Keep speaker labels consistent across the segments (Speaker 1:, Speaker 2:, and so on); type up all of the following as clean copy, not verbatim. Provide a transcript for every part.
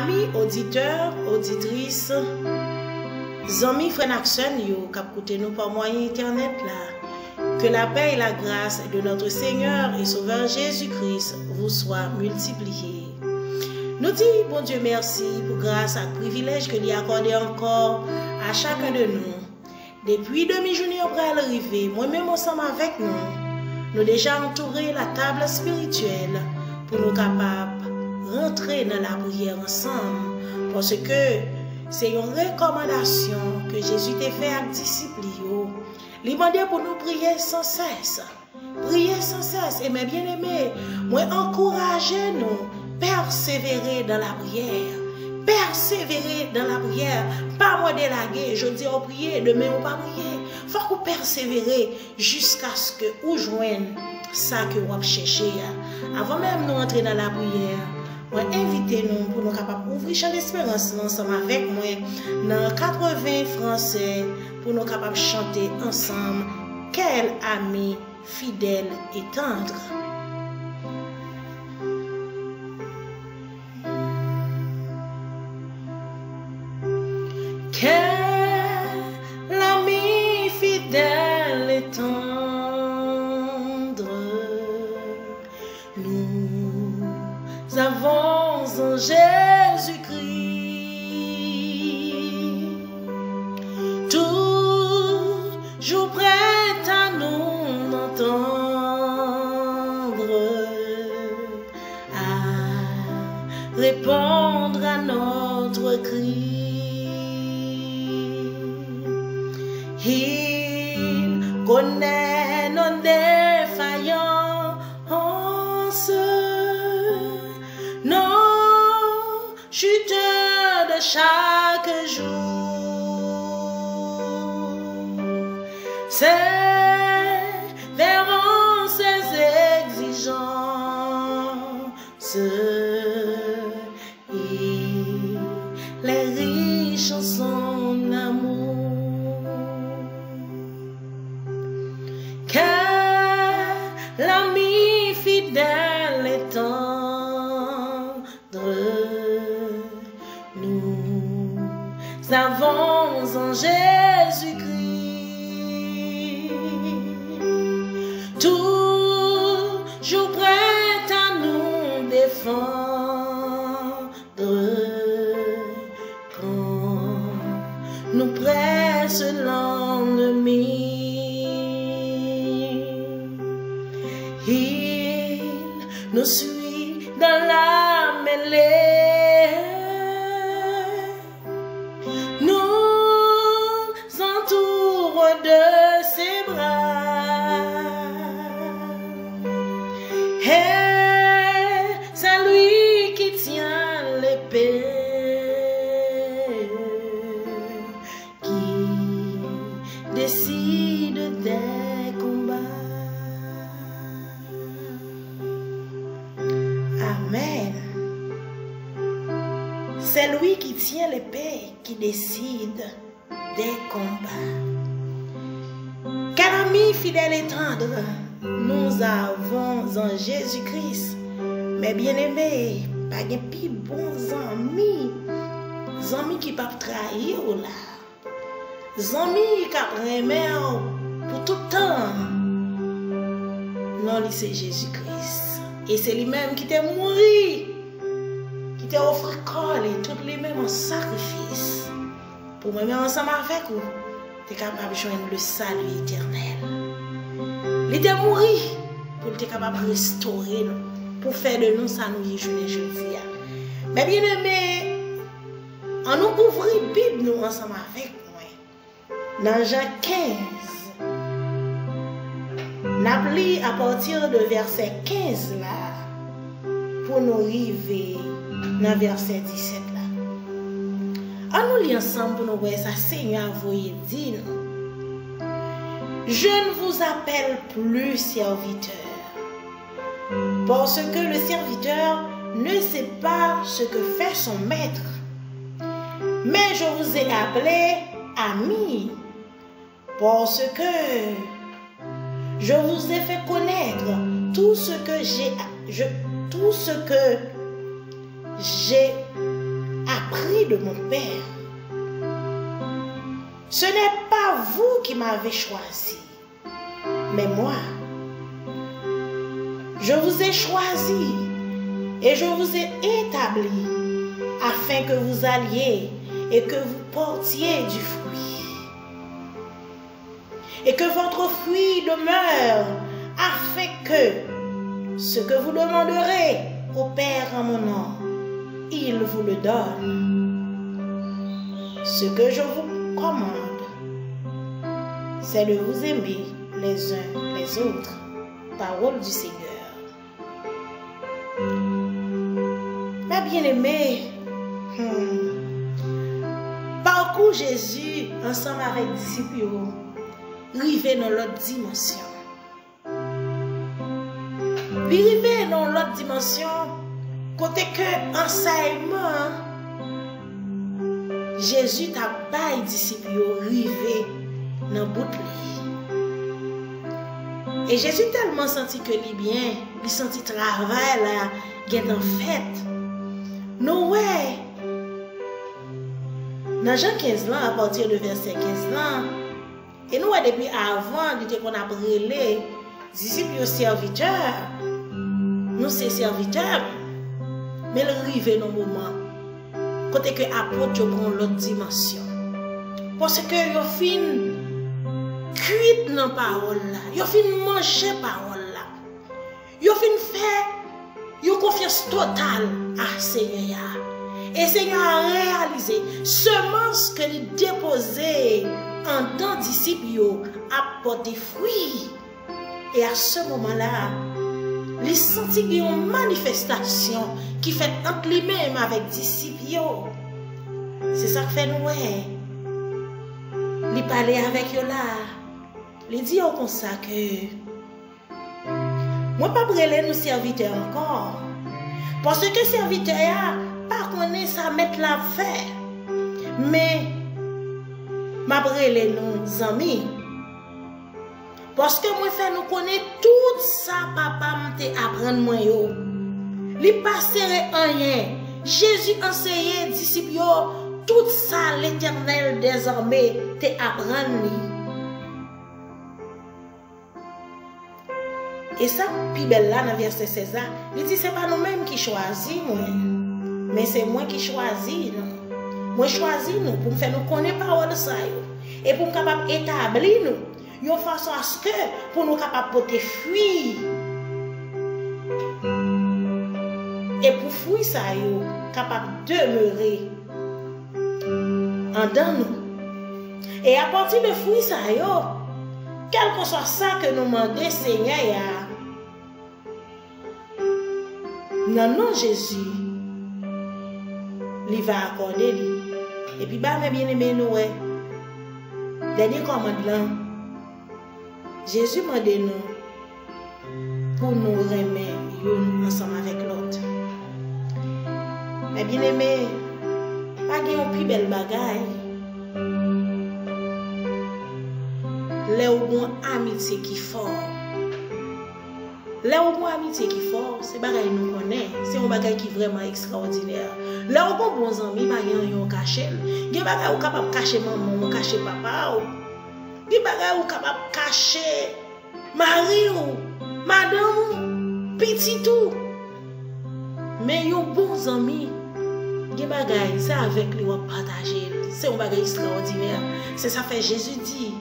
Speaker 1: Amis, auditeurs, auditrices, amis, frères, sœurs, qui écoutent nous par moyen internet là, que la paix et la grâce de notre Seigneur et Sauveur Jésus-Christ vous soient multipliées. Nous disons, bon Dieu, merci pour grâce et privilège que lui a accordé encore à chacun de nous. Depuis demi-journée, on va arriver, moi-même ensemble avec nous déjà entouré la table spirituelle pour nous capables rentrer dans la prière ensemble, parce que c'est une recommandation que Jésus t'a fait à disciples. Il m'a dit pour nous prier sans cesse. Prier sans cesse. Et mes bien-aimés, moi encouragez nous, persévérer dans la prière. Persévérer dans la prière. Pas moi délaguer, je dis on prier, demain on pas prier. Faut qu'on persévérer jusqu'à ce que vous joignez ça que vous cherchez. Avant même nous entrer dans la prière, moi invitez-nous pour nous capables d'ouvrir champ d'espérance ensemble avec moi dans 80 français pour nous capables de chanter ensemble quel ami fidèle et tendre. Quel ami fidèle et tendre, nous avons en Jésus-Christ, toujours prêt à nous entendre, à répondre à notre cri. Il connaît nos défaillances, nos chutes de chaque jour. Sévérant ses exigences, il est riche en son amour. Quel ami fidèle et tendre, nous avons en Jésus-Christ, toujours prêt à nous défendre quand nous presse l'ennemi. Il nous suit dans la mêlée, nous entoure de ses bras, et c'est lui qui tient l'épée, qui décide des combats. Amen. C'est lui qui tient l'épée, qui décide des combats. Quel ami fidèle et tendre nous avons en Jésus-Christ. Mais bien-aimés, pas de plus bons amis. Amis qui ne peuvent pas trahir là. Amis qui remettent pour tout le temps. Non, c'est Jésus-Christ. Et c'est lui-même qui t'a mouru, qui t'a offert corps et tout lui-même en sacrifice. Pour me mettre ensemble avec vous, tu es capable de joindre le salut éternel. Il t'a mouru pour être capable de restaurer nous, pour faire de nous ça nous y jeudi. Mais bien aimé, en nous ouvrant la Bible nous ensemble avec moi, dans Jean 15, n'a lu à partir de verset 15 là, pour nous arriver dans verset 17 là. On nous lit ensemble pour nous voir ça, Seigneur voyez dit nous. Je ne vous appelle plus serviteur, parce que le serviteur ne sait pas ce que fait son maître. Mais je vous ai appelé ami, parce que je vous ai fait connaître tout ce que j'ai appris de mon Père. Ce n'est pas vous qui m'avez choisi, mais moi. Je vous ai choisi et je vous ai établi afin que vous alliez et que vous portiez du fruit. Et que votre fruit demeure afin que ce que vous demanderez au Père en mon nom, il vous le donne. Ce que je vous commande, c'est de vous aimer les uns les autres. Parole du Seigneur. Ma bien-aimée, parcours Jésus ensemble avec les disciples, rivé dans l'autre dimension. Puis rivé dans l'autre dimension, côté que enseignement, Jésus t'a pas les disciples rivé dans bout de et Jésus tellement senti que lui bien, il senti travail là, qu'il en fait. Nous ouais. Dans Jean 15 ans, à partir de verset 15 ans, et nous depuis avant, nous qu'on a brûlé, disciples serviteurs, nous c'est serviteurs, mais le rive dans le moment, côté que apôtre prend l'autre dimension. Parce que yo fin cuit dans parole là, yo fin manger parole là, yo fin faire yo confiance totale à Seigneur. Et Seigneur a réalisé semence que il déposé en tant disciples a porté fruit. Et à ce moment-là, il sentit une manifestation qui fait entre lui-même avec disciples. C'est ça que fait nous. Il parlait avec eux là. Il dit comme ça que moi pas brûler nous serviteurs encore. Parce que serviteurs pas connaître ça mettre la faire. Mais m'a brûler nos amis. Parce que moi fait nous connaître tout ça papa m'te apprendre moi yo. Li passerait rien. Jésus enseignait disciples tout ça l'Éternel désormais te apprendre li. Et ça, puis belle là, dans verset 16, il dit, c'est pas nous-mêmes qui choisissons, mais c'est moi qui choisis. Moi, je choisis nous pour me faire nous connaître la parole de ça. Et pour nous capable d'établir nous, de façon à ce que, pour nous capables de porter fruit. Et pour fruit ça, capable de demeurer en dedans nous. Et à partir de fruit ça, quel que soit ça que nous demandons, Seigneur, non, Jésus, il va accorder. Et puis, bah, mes bien-aimés, nous, dernier commandement, Jésus m'a dit nous pour nous remettre ensemble avec l'autre. Mes bien-aimés, pas qu'il y ait une plus belle bagaille. Les bonnes amitiés qui fort. Les bonnes amitiés qui fort, c'est bagaille nous connaît, c'est un bagaille qui est vraiment extraordinaire. Les bons amis, pas yon caché. Des bagaille ou capable cacher maman, ou cacher papa, des bagaille ou capable cacher mari ou madame, petit tout. Mais yon bons amis, des bagaille, c'est avec lui on partager. C'est un bagaille extraordinaire. C'est ça fait Jésus dit.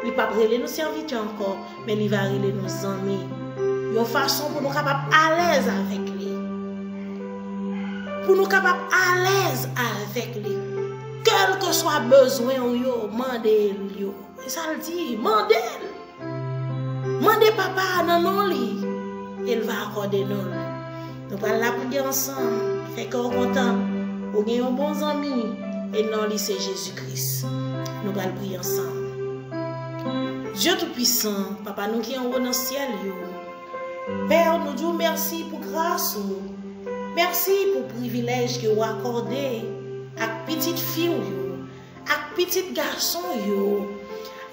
Speaker 1: Il ne va pas brûler nos serviteurs encore, mais il va brûler nos amis. Il y a une façon pour nous capables à l'aise avec lui. Pour nous capables à l'aise avec lui. Quel que soit besoin, demandez-le. Et ça le dit, demandez-le. Demandez papa dans nos lits. Il va accorder nous. Nous allons la prier ensemble. Fait qu'on est content. Nous avons bons amis. Et non, c'est Jésus-Christ. Nous allons prier ensemble. Dieu Tout-Puissant, Papa, nous qui sommes dans le ciel, Père, nous disons merci pour grâce, merci pour le privilège que vous accordez à petite fille, à petit garçon,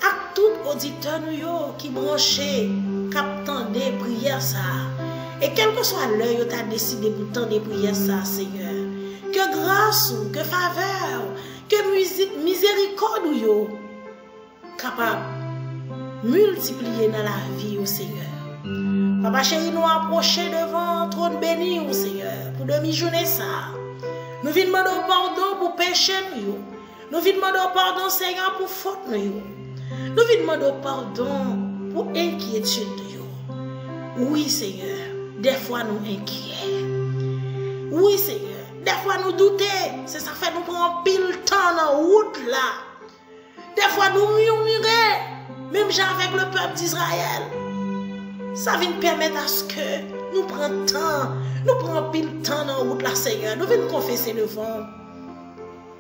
Speaker 1: à tout auditeur qui branché, qui attend des prières. Et quel que soit l'heure, tu as décidé pour tendre des prières, Seigneur. Que que grâce, que faveur, que miséricorde yo capable multiplier dans la vie au Seigneur. Papa chéri, nous approcher devant trône béni au Seigneur pour demi-journée ça. Nous venons demander pardon pour péché nous. Nous venons demander pardon Seigneur pour faute nous. Nous venons demander pardon pour inquiétude nous. Oui Seigneur, des fois nous inquiets. Oui Seigneur, des fois nous doutons. C'est ça fait nous prendre pile temps dans la route là. Des fois nous murmurer, même avec le peuple d'Israël. Ça vient permettre à ce que nous prenions temps, nous prenons pile temps dans la route là, Seigneur. Nous venons confesser devant.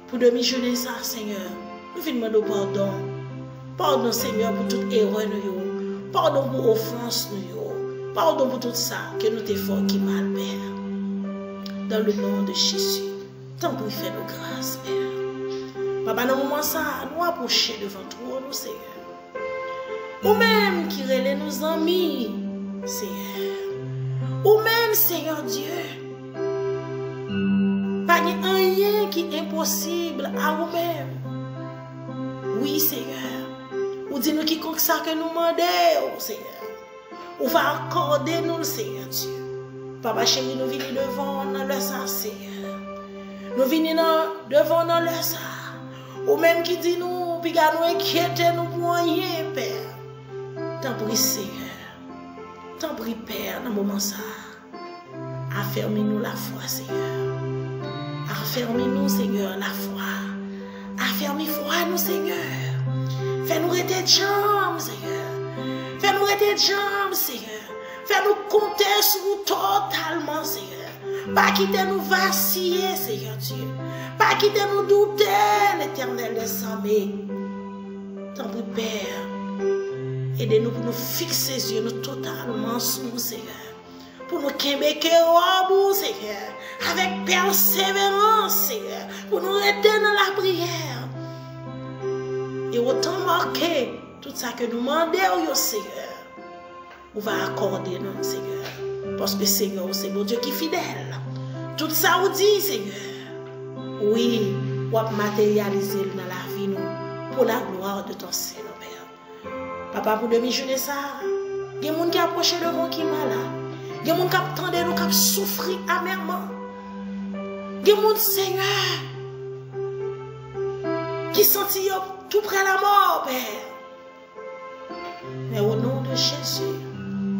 Speaker 1: Pour demi-journée ça, Seigneur. Nous venons demander pardon. Pardon, Seigneur, pour toute erreur nous. Pardon pour offense nous. Pardon pour tout ça que nous t'es fort qui mal, Père. Dans le nom de Jésus. Tant pour faire nos grâces, Père. Papa, dans le moment ça, nous approcher devant toi, nous, Seigneur. Ou même qui relève nos amis, Seigneur. Ou même, Seigneur Dieu. Pas rien qui est impossible à vous-même. Oui, Seigneur. Ou dis-nous quiconque ça que nous demandons, Seigneur. Ou va accorder nous, le Seigneur Dieu. Papa chéri, nous venons devant dans le sang, Seigneur. Nous venons devant dans le sang. Ou même qui dit nous, puis nous inquiéter nous pour rien, Père. Tant pis, Seigneur. Tant pis, Père, dans le moment ça. Affermis-nous la foi, Seigneur. Affermis-nous, Seigneur, la foi. Affermis-foi, nous, Seigneur. Fais-nous rester de jambes, Seigneur. Fais-nous rester de jambes, Seigneur. Fais-nous compter sur nous totalement, Seigneur. Pas quitter nous vaciller, Seigneur Dieu. Pas quitter nous douter, l'Éternel des armées. Tant pis, Père. Aidez-nous pour nous fixer les yeux totalement sur nous, Seigneur. Pour nous québequer au bout, Seigneur. Avec persévérance, Seigneur. Pour nous aider dans la prière. Et autant marquer tout ça que nous demandons, Seigneur. On va accorder nous, Seigneur. Parce que Seigneur, c'est mon Dieu qui est fidèle. Tout ça vous dit, Seigneur. Oui, on va matérialiser dans la vie, nous, pour la gloire de ton Seigneur, Père. Papa, pour demi-journée ça, il y a des gens qui approchent devant qui sont malades. Il y a des gens qui attendent nous, qui souffrent amèrement. Il y a des gens, Seigneur, qui sont tout près de la mort, Père. Mais au nom de Jésus,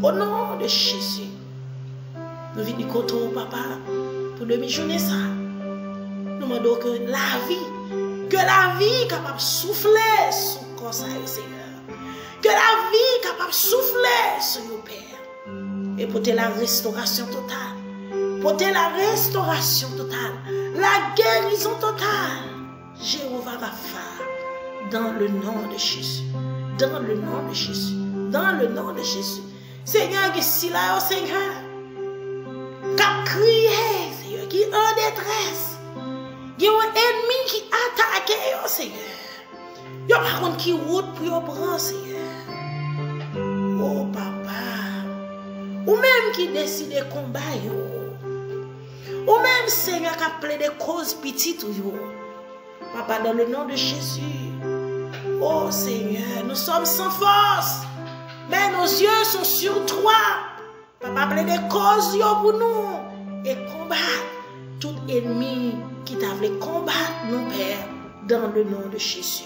Speaker 1: au nom de Jésus, nous venons contre Papa pour demi-journée ça. Nous demandons que la vie capable de souffler sur le corps, Seigneur. Que la vie capable de souffler sur nos pères. Et porter la restauration totale. Porter la restauration totale. La guérison totale. Jéhovah Rapha. Dans le nom de Jésus. Dans le nom de Jésus. Dans le nom de Jésus. Seigneur, qui est là, Seigneur. Qui a crié, Seigneur. Qui est en détresse. Il y a un ennemi qui attaque, Seigneur. Il y a par contre qui route pour prendre, Seigneur. Oh, Papa. Ou même qui décide de combattre, ou même, Seigneur, qui a plein de causes petites, Papa, dans le nom de Jésus. Oh, Seigneur, nous sommes sans force. Mais nos yeux sont sur toi. Papa, plein de causes pour nous. Et combattre tout ennemi qui t'a voulu combattre nos pères dans le nom de Jésus.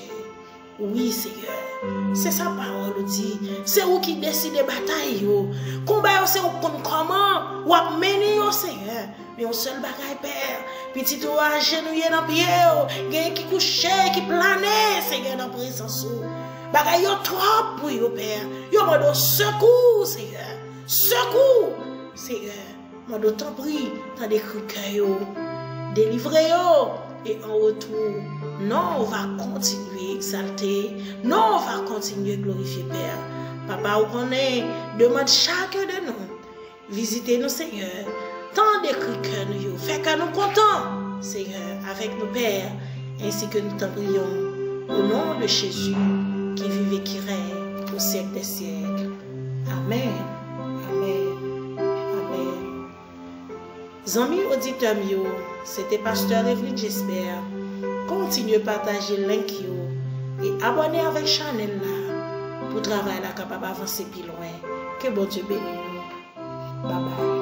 Speaker 1: Oui, Seigneur. C'est sa parole dit. C'est vous qui décidez de bataille. Combat, c'est vous comment ou à mener, Seigneur. Mais au seul bagaille, Père. Petit ou agenouillé dans le pied. Gain qui couché, qui planait, Seigneur, dans la présence. Bagaille, yo trop pour vous, Père. Yo m'a secours, Seigneur. Secours, Seigneur. M'a d'autant pris dans des cœurs. Délivrez-vous. Et en retour, non, on va continuer à exalter. Non, on va continuer à glorifier Père. Papa, vous connaissez, demande chacun de nous. Visitez-nous, Seigneur. Tant de cœurs nous. Fait que nous comptons, Seigneur, avec nos pères, ainsi que nous t'en prions. Au nom de Jésus, qui vive et qui règne au siècle des siècles. Amen. Amen. Amen. Amis auditeurs, c'était Pasteur Evelyne, j'espère. Continuez à partager le link et abonnez avec la chaîne là pour travailler là capable d'avancer plus loin. Que bon Dieu bénisse nous. Bye bye.